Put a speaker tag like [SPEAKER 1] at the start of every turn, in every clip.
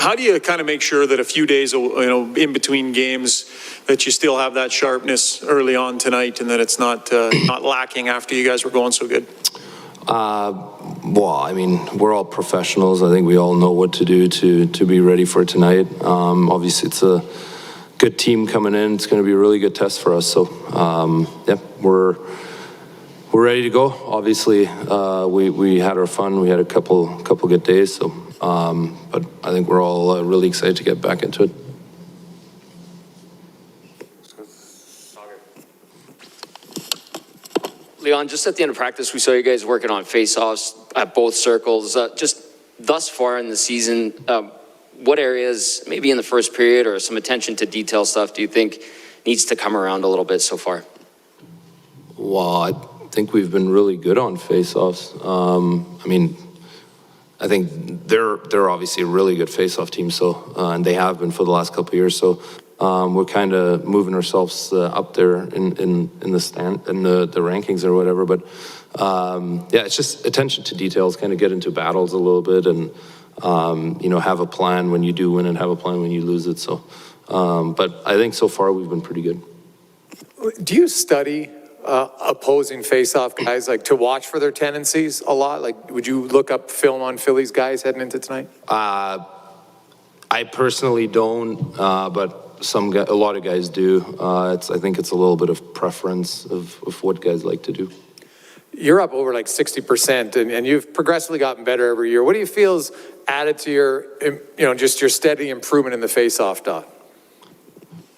[SPEAKER 1] How do you kind of make sure that a few days, in between games, that you still have that sharpness early on tonight, and that it's not not lacking after you guys were going so good?
[SPEAKER 2] Well, I mean, we're all professionals. I think we all know what to do to be ready for tonight. Obviously, it's a good team coming in. It's going to be a really good test for us. So, yeah, we're ready to go. Obviously, we had our fun. We had a couple good days. So, but I think we're all really excited to get back into it.
[SPEAKER 3] Leon, just at the end of practice, we saw you guys working on face-offs at both circles. Just thus far in the season, what areas, maybe in the first period or some attention to detail stuff, do you think needs to come around a little bit so far?
[SPEAKER 2] Well, I think we've been really good on face-offs. I mean, I think they're obviously a really good face-off team, so and they have been for the last couple of years. So we're kind of moving ourselves up there in the rankings or whatever. But yeah, it's just attention to details. Kind of get into battles a little bit, and have a plan when you do win and have a plan when you lose it. So, but I think so far we've been pretty good.
[SPEAKER 4] Do you study opposing face-off guys, like to watch for their tendencies a lot? Like, would you look up film on Phillies guys heading into tonight?
[SPEAKER 2] I personally don't, but a lot of guys do. I think it's a little bit of preference of what guys like to do.
[SPEAKER 4] You're up over like 60%, and you've progressively gotten better every year. What do you feel's added to your, just your steady improvement in the face-off dot?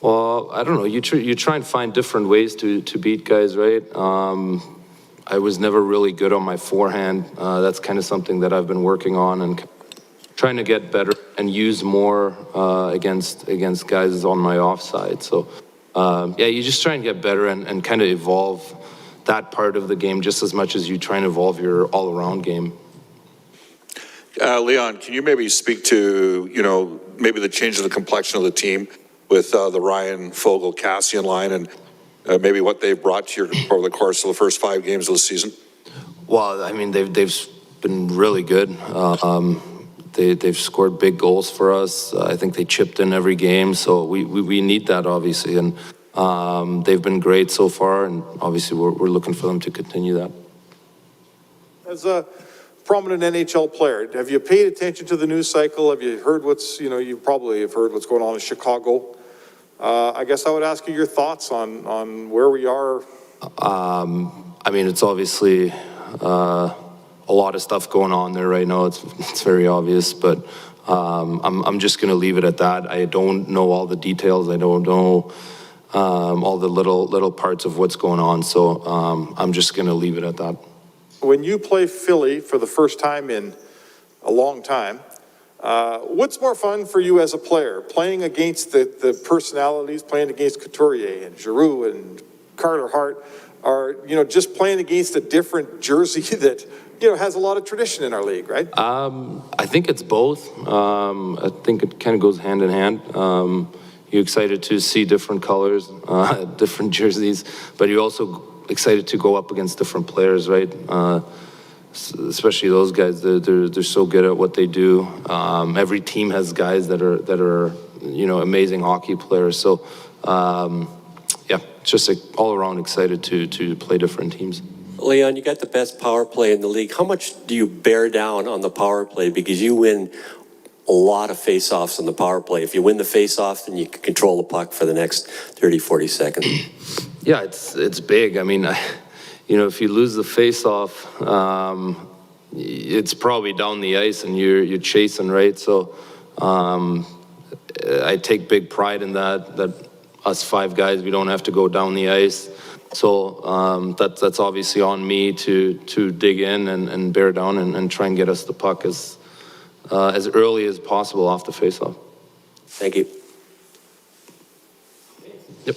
[SPEAKER 2] Well, I don't know. You try and find different ways to beat guys, right? I was never really good on my forehand. That's kind of something that I've been working on and trying to get better and use more against guys on my offside. So, yeah, you just try and get better and kind of evolve that part of the game just as much as you try and evolve your all-around game.
[SPEAKER 5] Leon, can you maybe speak to, maybe the change of the complexion of the team with the Ryan Foegele-Kassian line and maybe what they've brought to you over the course of the first 5 games of the season?
[SPEAKER 2] Well, I mean, they've been really good. They've scored big goals for us. I think they chipped in every game, so we need that, obviously. And they've been great so far, and obviously we're looking for them to continue that.
[SPEAKER 6] As a prominent NHL player, have you paid attention to the news cycle? Have you heard you probably have heard what's going on in Chicago. I guess I would ask you your thoughts on where we are.
[SPEAKER 2] I mean, it's obviously a lot of stuff going on there right now. It's very obvious, but I'm just going to leave it at that. I don't know all the details. I don't know all the little parts of what's going on. So I'm just going to leave it at that.
[SPEAKER 6] When you play Philly for the first time in a long time, what's more fun for you as a player? Playing against the personalities, playing against Couturier and Giroux and Carter Hart, or just playing against a different jersey that has a lot of tradition in our league, right?
[SPEAKER 2] I think it's both. I think it kind of goes hand in hand. You're excited to see different colors, different jerseys, but you're also excited to go up against different players, right? Especially those guys, they're so good at what they do. Every team has guys that are amazing hockey players. So yeah, it's just all around excited to play different teams.
[SPEAKER 7] Leon, you got the best power play in the league. How much do you bear down on the power play? Because you win a lot of face-offs on the power play. If you win the face-off, then you can control the puck for the next 30, 40 seconds.
[SPEAKER 2] Yeah, it's big. I mean, if you lose the face-off, it's probably down the ice and you're chasing, right? So I take big pride in that us 5 guys, we don't have to go down the ice. So that's obviously on me to dig in and bear down and try and get us the puck as early as possible off the face-off.
[SPEAKER 7] Thank you.
[SPEAKER 2] Yep.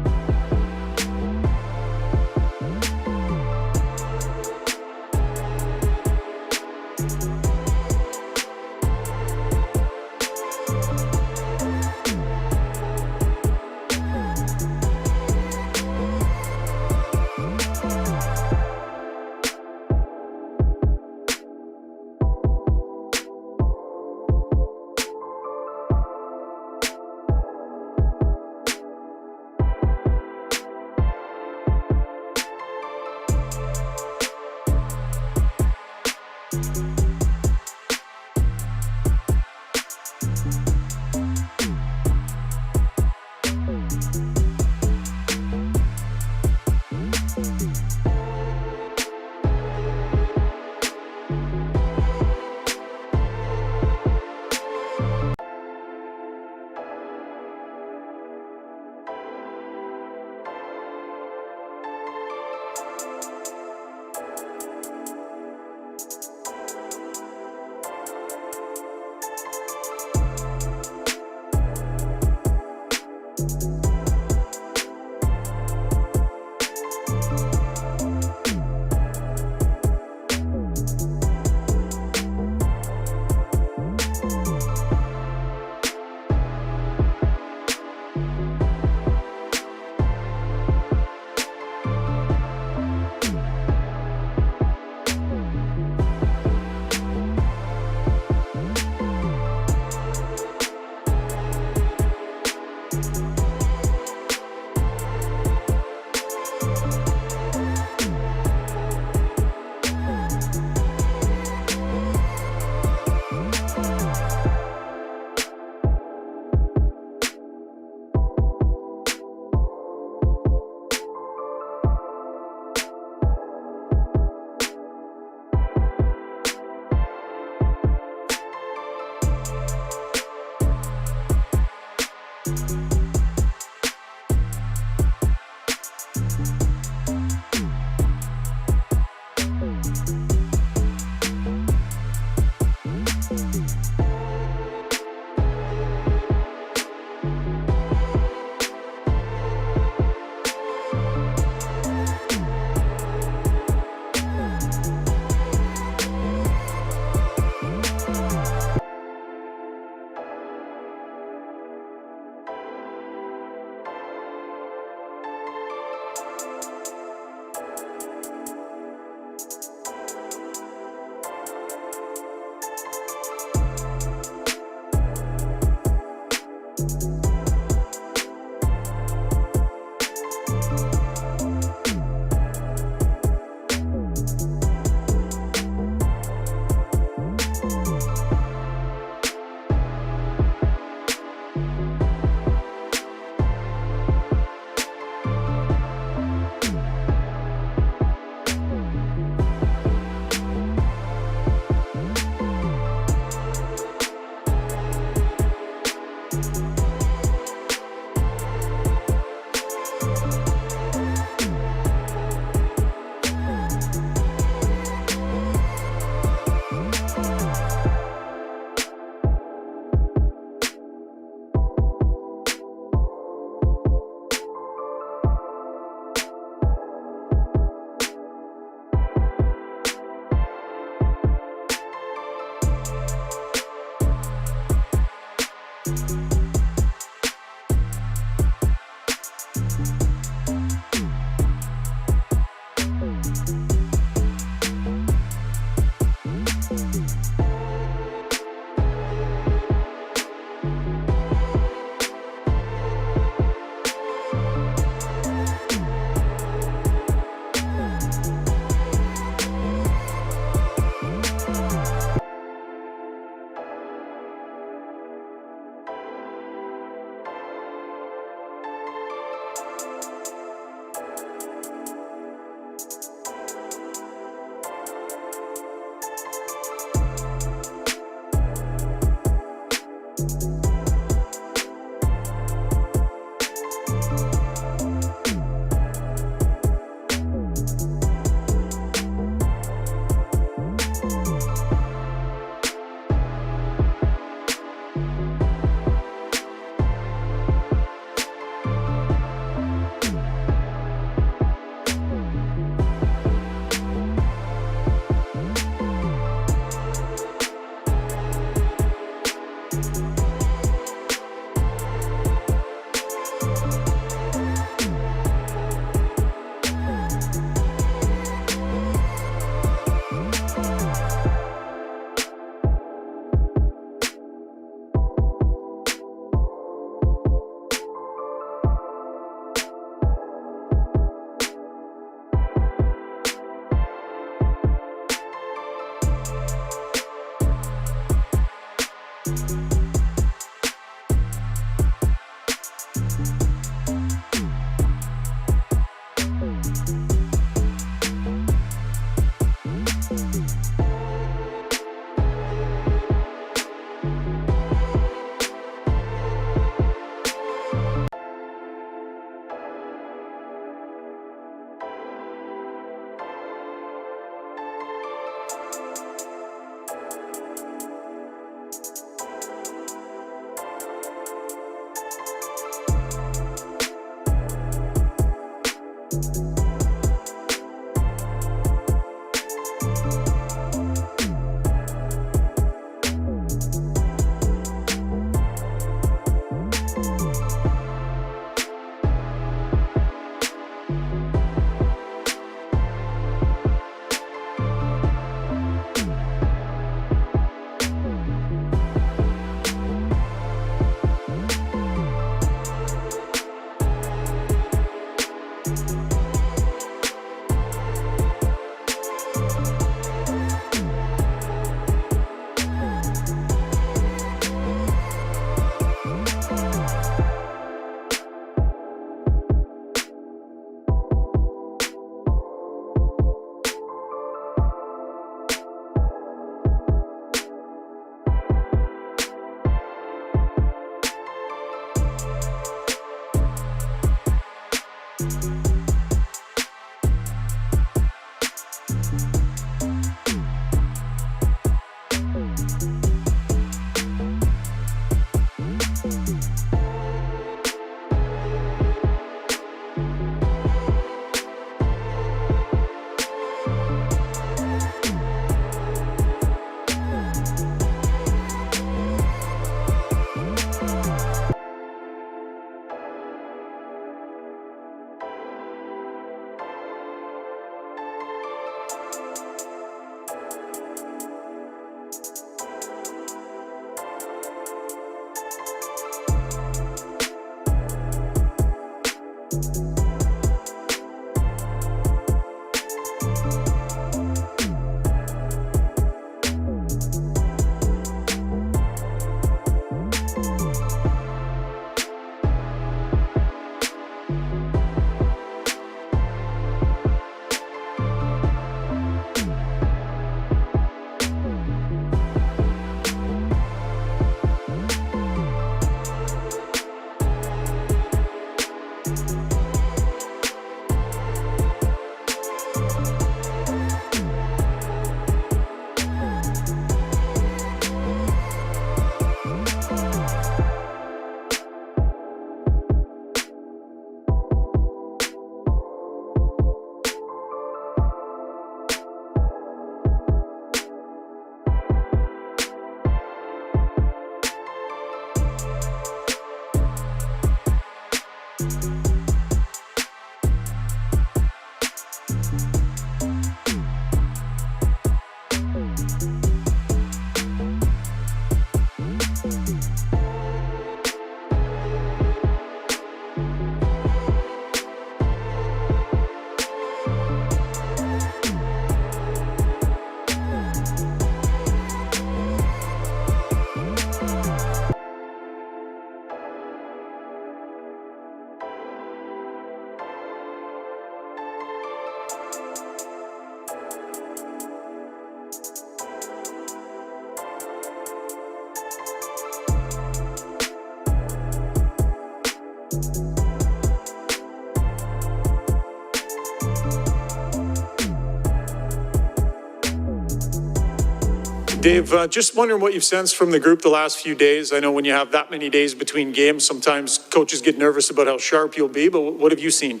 [SPEAKER 1] Dave, just wondering what you've sensed from the group the last few days. I know when you have that many days between games, sometimes coaches get nervous about how sharp you'll be, but what have you seen?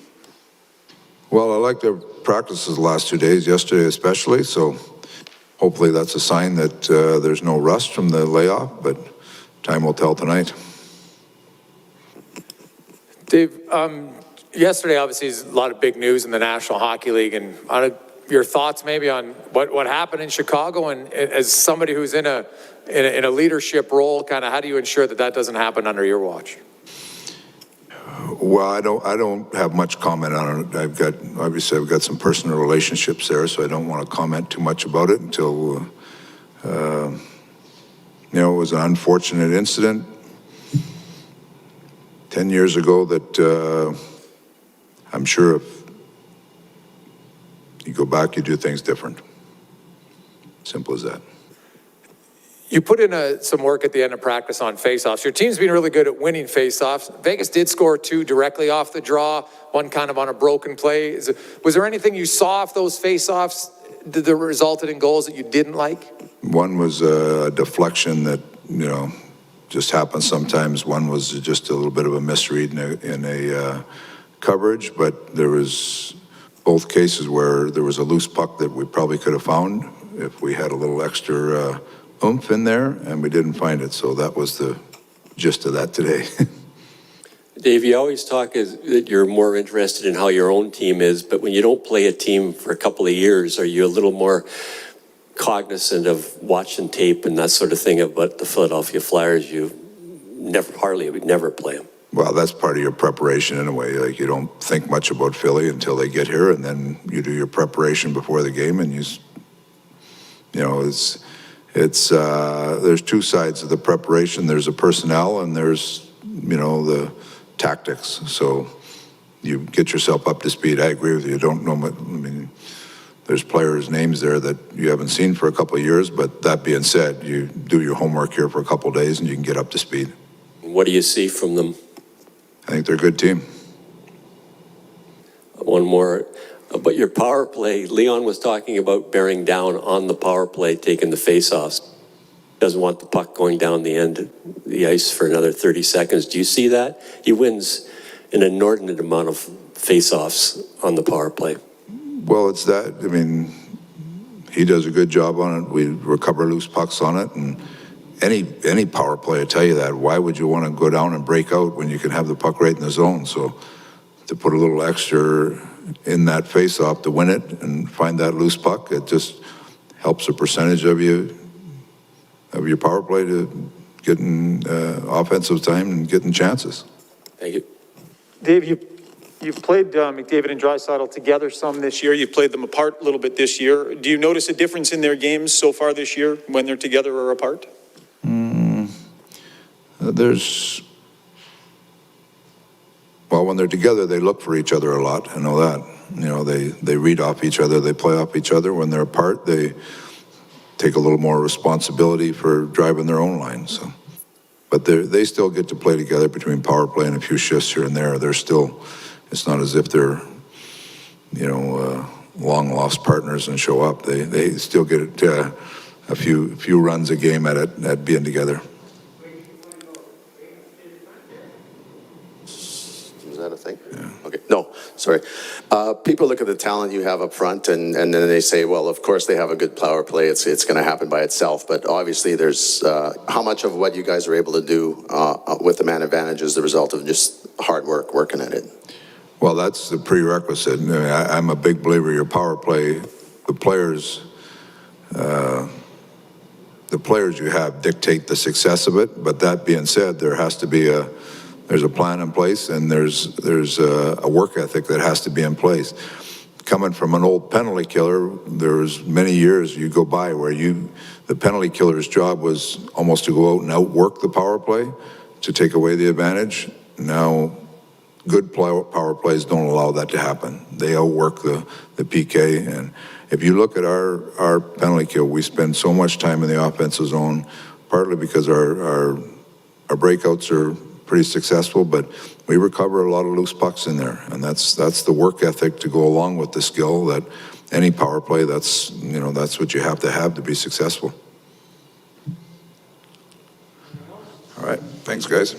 [SPEAKER 8] Well, I like the practices the last 2 days, yesterday especially, so hopefully that's a sign that there's no rust from the layoff, but time will tell tonight.
[SPEAKER 4] Dave, yesterday obviously is a lot of big news in the National Hockey League, and your thoughts maybe on what happened in Chicago, and as somebody who's in a leadership role, kind of how do you ensure that that doesn't happen under your watch?
[SPEAKER 8] Well, I don't have much comment on it. I've got some personal relationships there, so I don't want to comment too much about it until, it was an unfortunate incident 10 years ago that I'm sure if you go back, you do things different. Simple as that.
[SPEAKER 4] You put in some work at the end of practice on faceoffs. Your team's been really good at winning faceoffs. Vegas did score 2 directly off the draw, one kind of on a broken play. Was there anything you saw off those faceoffs that resulted in goals that you didn't like?
[SPEAKER 8] One was a deflection that, just happens sometimes. One was just a little bit of a misread in a coverage, but there was both cases where there was a loose puck that we probably could have found if we had a little extra oomph in there, and we didn't find it. So that was the gist of that today.
[SPEAKER 7] Dave, you always talk that you're more interested in how your own team is, but when you don't play a team for a couple of years, are you a little more cognizant of watching tape and that sort of thing about the Philadelphia Flyers? You would never play them. Well,
[SPEAKER 8] that's part of your preparation in a way. Like, you don't think much about Philly until they get here, and then you do your preparation before the game, and there's two sides of the preparation. There's the personnel, and there's, the tactics. So you get yourself up to speed. I agree with you. You don't know what, there's players' names there that you haven't seen for a couple of years, but that being said, you do your homework here for a couple of days and you can get up to speed.
[SPEAKER 7] What do you see from them?
[SPEAKER 8] I think they're a good team.
[SPEAKER 7] One more. But your power play, Leon was talking about bearing down on the power play, taking the face-offs. Doesn't want the puck going down the end of the ice for another 30 seconds. Do you see that? He wins an inordinate amount of face-offs on the power play.
[SPEAKER 8] Well, it's that. He does a good job on it. We recover loose pucks on it, and any power play will tell you that. Why would you want to go down and break out when you can have the puck right in the zone? So to put a little extra in that face-off to win it and find that loose puck, it just helps the percentage of your power play to getting offensive time and getting chances.
[SPEAKER 7] Thank you.
[SPEAKER 1] Dave, you've played McDavid and Draisaitl together some this year. You've played them apart a little bit this year. Do you notice a difference in their games so far this year when they're together or apart?
[SPEAKER 8] When they're together, they look for each other a lot. I know that. They read off each other. They play off each other. When they're apart, they take a little more responsibility for driving their own line. So, but they still get to play together between power play and a few shifts here and there. It's not as if they're, long lost partners and show up. They still get a few runs a game at being together.
[SPEAKER 9] Is that a thing?
[SPEAKER 8] Yeah.
[SPEAKER 9] Okay. No, sorry. People look at the talent you have up front, and then they say, well, of course they have a good power play. It's going to happen by itself. But obviously, there's how much of what you guys are able to do with the man advantage is the result of just hard work, working at it.
[SPEAKER 8] Well, that's the prerequisite. I'm a big believer in your power play. The players you have dictate the success of it. But that being said, there has to be there's a plan in place, and there's a work ethic that has to be in place. Coming from an old penalty killer, there was many years you go by where the penalty killer's job was almost to go out and outwork the power play to take away the advantage. Now, good power plays don't allow that to happen. They outwork the PK, and if you look at our penalty kill, we spend so much time in the offensive zone, partly because our breakouts are pretty successful, but we recover a lot of loose pucks in there, and that's the work ethic to go along with the skill that any power play, that's what you have to be successful. All right, thanks guys.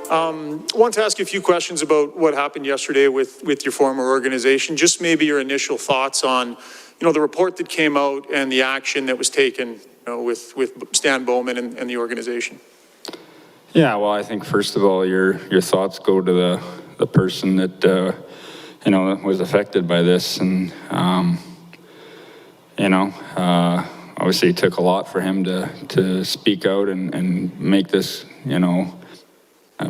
[SPEAKER 1] Want to ask you a few questions about what happened yesterday with your former organization. Just maybe your initial thoughts on, the report that came out and the action that was taken, with Stan Bowman and the organization.
[SPEAKER 10] Yeah, well, I think first of all, your thoughts go to the person that was affected by this, and obviously it took a lot for him to speak out and make this,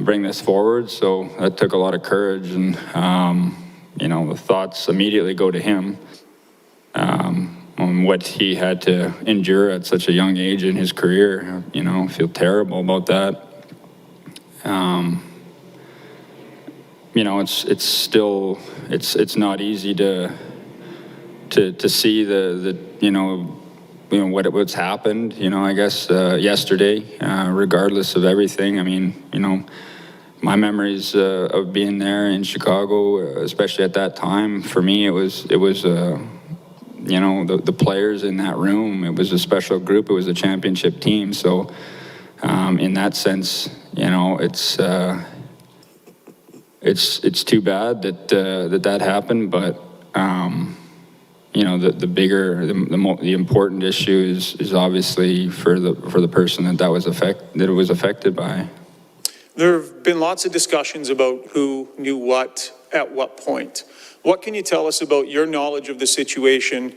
[SPEAKER 10] bring this forward. So that took a lot of courage, and the thoughts immediately go to him on what he had to endure at such a young age in his career. I feel terrible about that. It's still it's not easy to see what's happened. I guess yesterday, regardless of everything. I mean, my memories of being there in Chicago, especially at that time, for me, it was the players in that room. It was a special group. It was a championship team. So in that sense, it's too bad that happened, but the important issue is obviously for the person that it was affected by.
[SPEAKER 1] There have been lots of discussions about who knew what at what point. What can you tell us about your knowledge of the situation,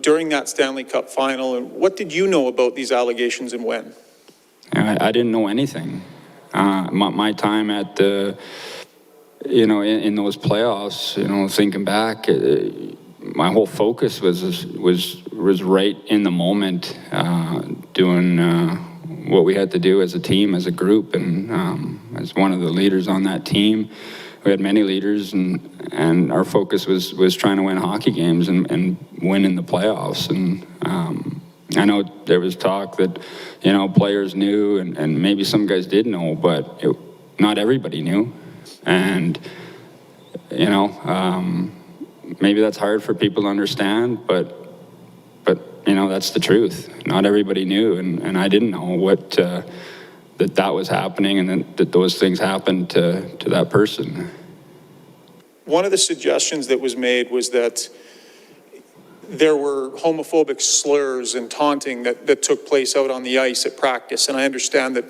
[SPEAKER 1] during that Stanley Cup final, and what did you know about these allegations and when?
[SPEAKER 10] I didn't know anything. My time at the, in those playoffs, thinking back, my whole focus was right in the moment, doing what we had to do as a team, as a group, and as one of the leaders on that team. We had many leaders, and our focus was trying to win hockey games and win in the playoffs. And I know there was talk that, players knew, and maybe some guys did know, but not everybody knew. And, maybe that's hard for people to understand, but that's the truth. Not everybody knew, and I didn't know what that was happening, and that those things happened to that person.
[SPEAKER 1] One of the suggestions that was made was that there were homophobic slurs and taunting that took place out on the ice at practice. And I understand that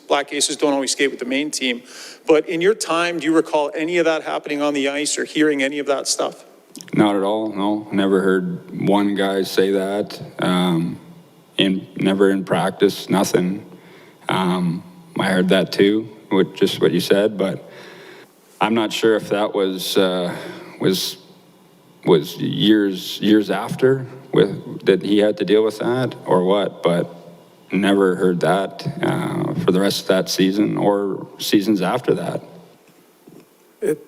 [SPEAKER 1] Black Aces don't always skate with the main team. But in your time, do you recall any of that happening on the ice or hearing any of that stuff?
[SPEAKER 10] Not at all, no. Never heard one guy say that. Never in practice, nothing. I heard that too, with just what you said, but I'm not sure if that was years after that he had to deal with that or what, but never heard that for the rest of that season or seasons after that.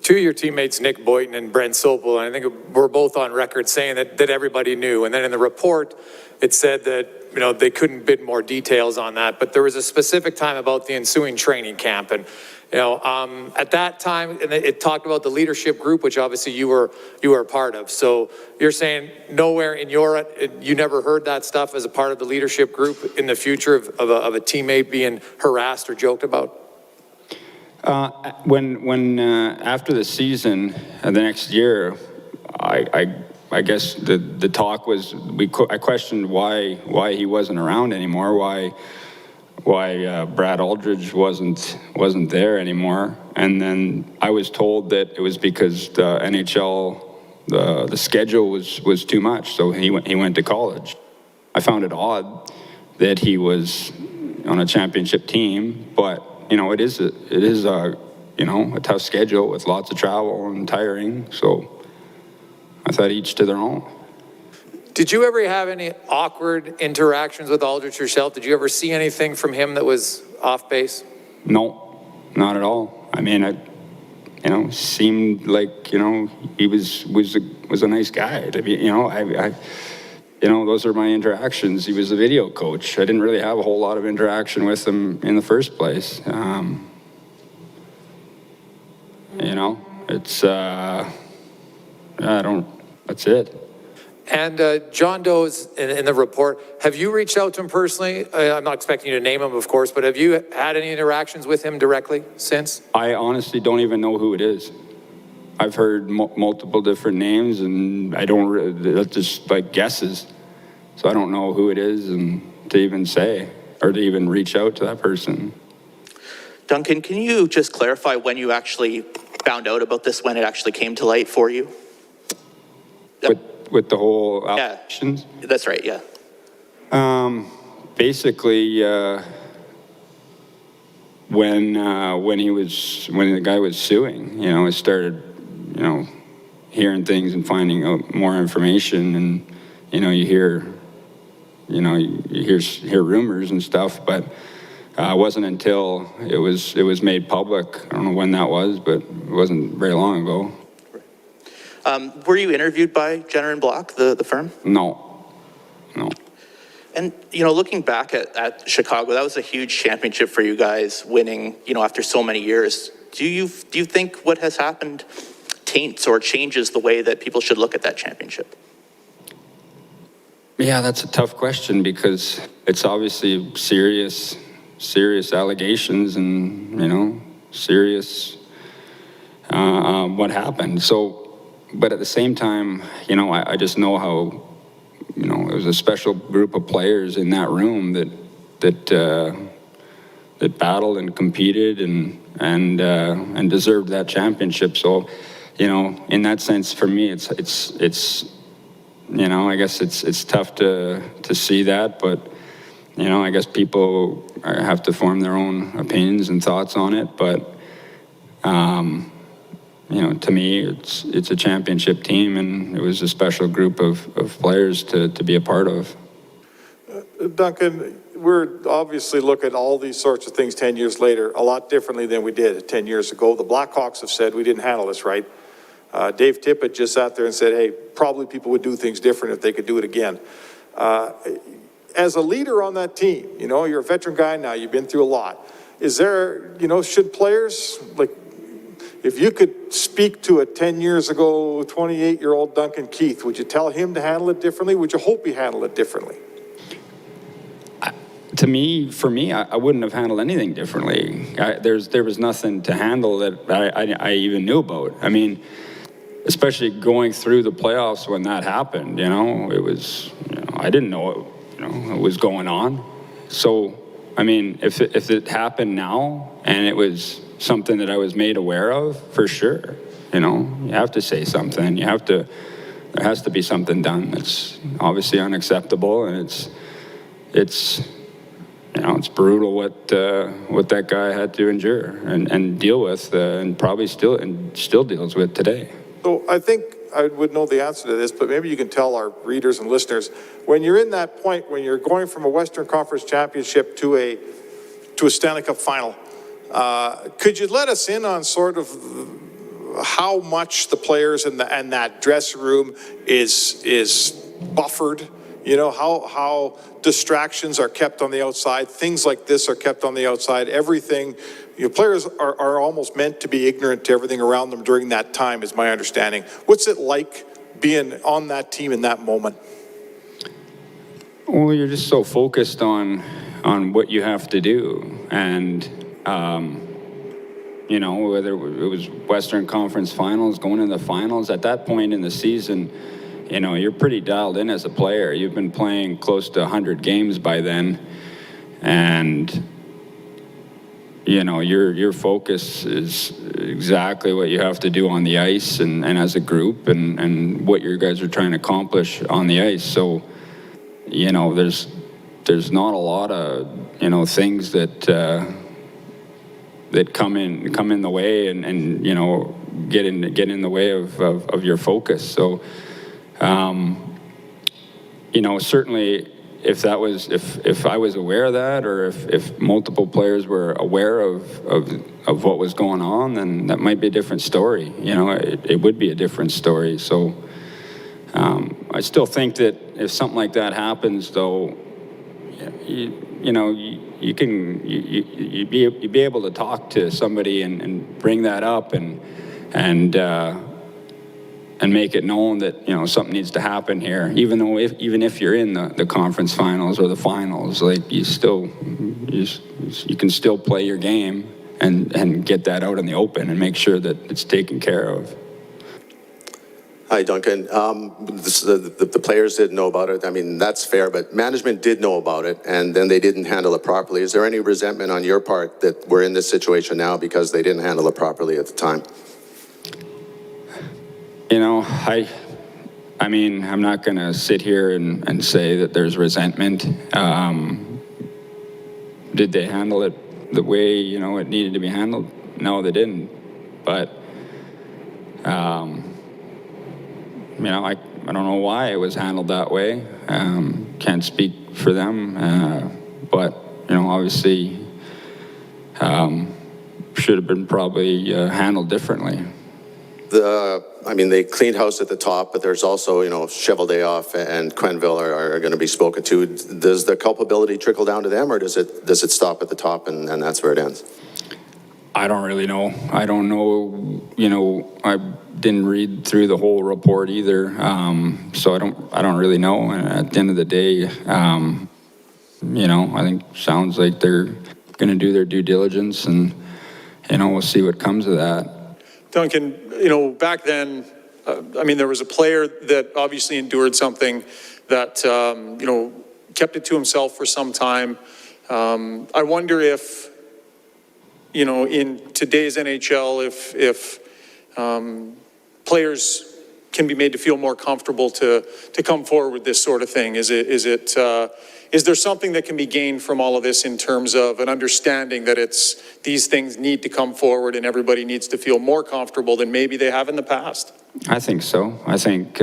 [SPEAKER 4] Two of your teammates, Nick Boynton and Brent Sopel, and I think we're both on record saying that everybody knew. And then in the report, it said that, they couldn't bid more details on that. But there was a specific time about the ensuing training camp. And, at that time, and it talked about the leadership group, which obviously you were a part of. So you're saying nowhere in you never heard that stuff as a part of the leadership group in the future of a teammate being harassed or joked about?
[SPEAKER 10] When after the season, the next year, I guess the talk was I questioned why he wasn't around anymore, why Brad Aldridge wasn't there anymore, and then I was told that it was because the NHL the schedule was too much, so he went to college. I found it odd that he was on a championship team, but it is a tough schedule with lots of travel and tiring. So I thought each to their own.
[SPEAKER 4] Did you ever have any awkward interactions with Aldrich yourself? Did you ever see anything from him that was off base?
[SPEAKER 10] No, not at all. I mean, seemed like, he was a nice guy. To be, those are my interactions. He was a video coach. I didn't really have a whole lot of interaction with him in the first place. It's, that's it.
[SPEAKER 4] And John Doe's in the report, have you reached out to him personally? I'm not expecting you to name him, of course, but have you had any interactions with him directly since?
[SPEAKER 10] I honestly don't even know who it is. I've heard multiple different names, and I don't, that's just like guesses. So I don't know who it is and to even say, or to even reach out to that person.
[SPEAKER 11] Duncan, can you just clarify when you actually found out about this, when it actually came to light for you?
[SPEAKER 10] With the whole allegations?
[SPEAKER 11] Yeah, that's right, yeah.
[SPEAKER 10] Basically, when the guy was suing, I started, hearing things and finding out more information, and you hear rumors and stuff, but it wasn't until it was made public. I don't know when that was, but it wasn't very long ago.
[SPEAKER 11] Were you interviewed by Jenner & Block, the firm?
[SPEAKER 10] No.
[SPEAKER 11] And, looking back at Chicago, that was a huge championship for you guys, winning, after so many years. Do you think what has happened taints or changes the way that people should look at that championship?
[SPEAKER 10] Yeah, that's a tough question because it's obviously serious allegations and, serious what happened. So, but at the same time, I just know how, it was a special group of players in that room that battled and competed and deserved that championship. So, in that sense, for me, it's I guess it's tough to see that, but I guess people have to form their own opinions and thoughts on it. But to me, it's a championship team, and it was a special group of players to be a part of.
[SPEAKER 6] Duncan, we're obviously looking at all these sorts of things 10 years later a lot differently than we did 10 years ago. The Blackhawks have said we didn't handle this right. Dave Tippett just sat there and said, hey, probably people would do things different if they could do it again. As a leader on that team, you're a veteran guy now, you've been through a lot. Is there, should players, like, if you could speak to a 10 years ago, 28-year-old Duncan Keith, would you tell him to handle it differently? Would you hope he handled it differently?
[SPEAKER 10] For me, I wouldn't have handled anything differently. There was nothing to handle that I even knew about. I mean, especially going through the playoffs when that happened, it was, I didn't know it was going on. So, I mean, if it happened now and it was something that I was made aware of, for sure, you have to say something. There has to be something done that's obviously unacceptable, and it's brutal what that guy had to endure and deal with, and probably still deals with today. So
[SPEAKER 6] I think I would know the answer to this, but maybe you can tell our readers and listeners, when you're in that point, when you're going from a Western Conference championship to a Stanley Cup final, could you let us in on sort of how much the players and that dressing room is buffered? How distractions are kept on the outside, things like this are kept on the outside, everything. Players are almost meant to be ignorant to everything around them during that time, is my understanding. What's it like being on that team in that moment?
[SPEAKER 10] Well, you're just so focused on what you have to do, and whether it was Western Conference Finals, going in the finals, at that point in the season, you're pretty dialed in as a player. You've been playing close to 100 games by then, and your focus is exactly what you have to do on the ice and as a group and what you guys are trying to accomplish on the ice. So, there's not a lot of, things that come in the way and get in the way of your focus. So, certainly if I was aware of that, or if multiple players were aware of what was going on, then that might be a different story. It would be a different story. So I still think that if something like that happens, though, you'd be able to talk to somebody and bring that up and and make it known that, you know, something needs to happen here, even if you're in the conference finals or the finals, like you can still play your game and get that out in the open and make sure that it's taken care of.
[SPEAKER 9] Hi, Duncan. The players didn't know about it. I mean, that's fair, but management did know about it, and then they didn't handle it properly. Is there any resentment on your part that we're in this situation now because they didn't handle it properly at the time?
[SPEAKER 10] You know, I mean, I'm not going to sit here and say that there's resentment. Did they handle it the way, you know, it needed to be handled? No, they didn't. But, you know, I don't know why it was handled that way. Can't speak for them. But, you know, obviously should have been probably handled differently.
[SPEAKER 9] I mean, they cleaned house at the top, but there's also, you know, Cheveldayoff and Quenneville are going to be spoken to. Does the culpability trickle down to them, or does it stop at the top and that's where it ends?
[SPEAKER 10] I don't really know. I don't know, you know, I didn't read through the whole report either. So I don't really know. And at the end of the day, you know, I think sounds like they're going to do their due diligence, and, you know, we'll see what comes of that.
[SPEAKER 1] Duncan, you know, back then, I mean, there was a player that obviously endured something that, you know, kept it to himself for some time. I wonder if, you know, in today's NHL, if players can be made to feel more comfortable to come forward with this sort of thing. Is there something that can be gained from all of this in terms of an understanding that these things need to come forward and everybody needs to feel more comfortable than maybe they have in the past?
[SPEAKER 10] I think so. I think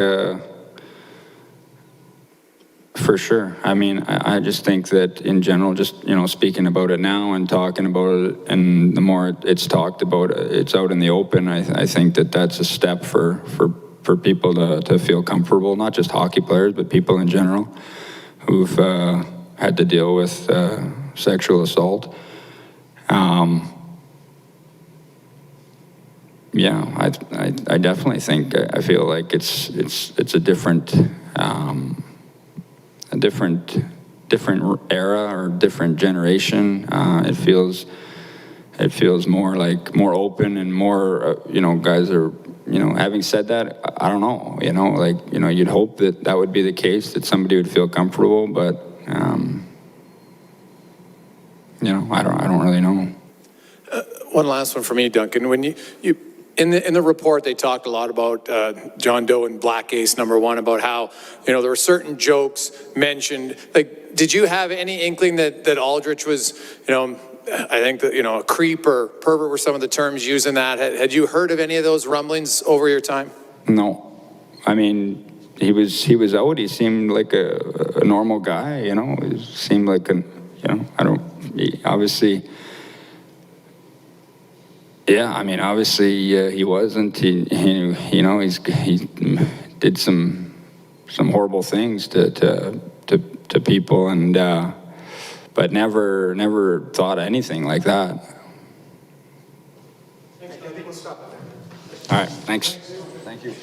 [SPEAKER 10] for sure. I mean, I just think that in general, just, you know, speaking about it now and talking about it, and the more it's talked about, it's out in the open, I think that that's a step for people to feel comfortable, not just hockey players, but people in general who've had to deal with sexual assault. Yeah, I definitely think, I feel like it's a different era or different generation. It feels more open and more, you know, guys are, you know, having said that, I don't know, you know, like, you know, you'd hope that would be the case, that somebody would feel comfortable, but, you know, I don't really know.
[SPEAKER 4] One last one for me, Duncan. When you in the report, they talked a lot about John Doe and Black Ace #1, about how, you know, there were certain jokes mentioned. Like, did you have any inkling that Aldrich was, you know, I think that, you know, a creep or pervert were some of the terms used in that? Had you heard of any of those rumblings over your time? No. I mean, he was out. He seemed like a normal guy, you know. He seemed like you know, obviously, yeah, I mean, obviously he wasn't. He you know, he did some horrible things to people, and but never thought anything like that. Thanks. I think we'll stop it there. All right, thanks. Thank you.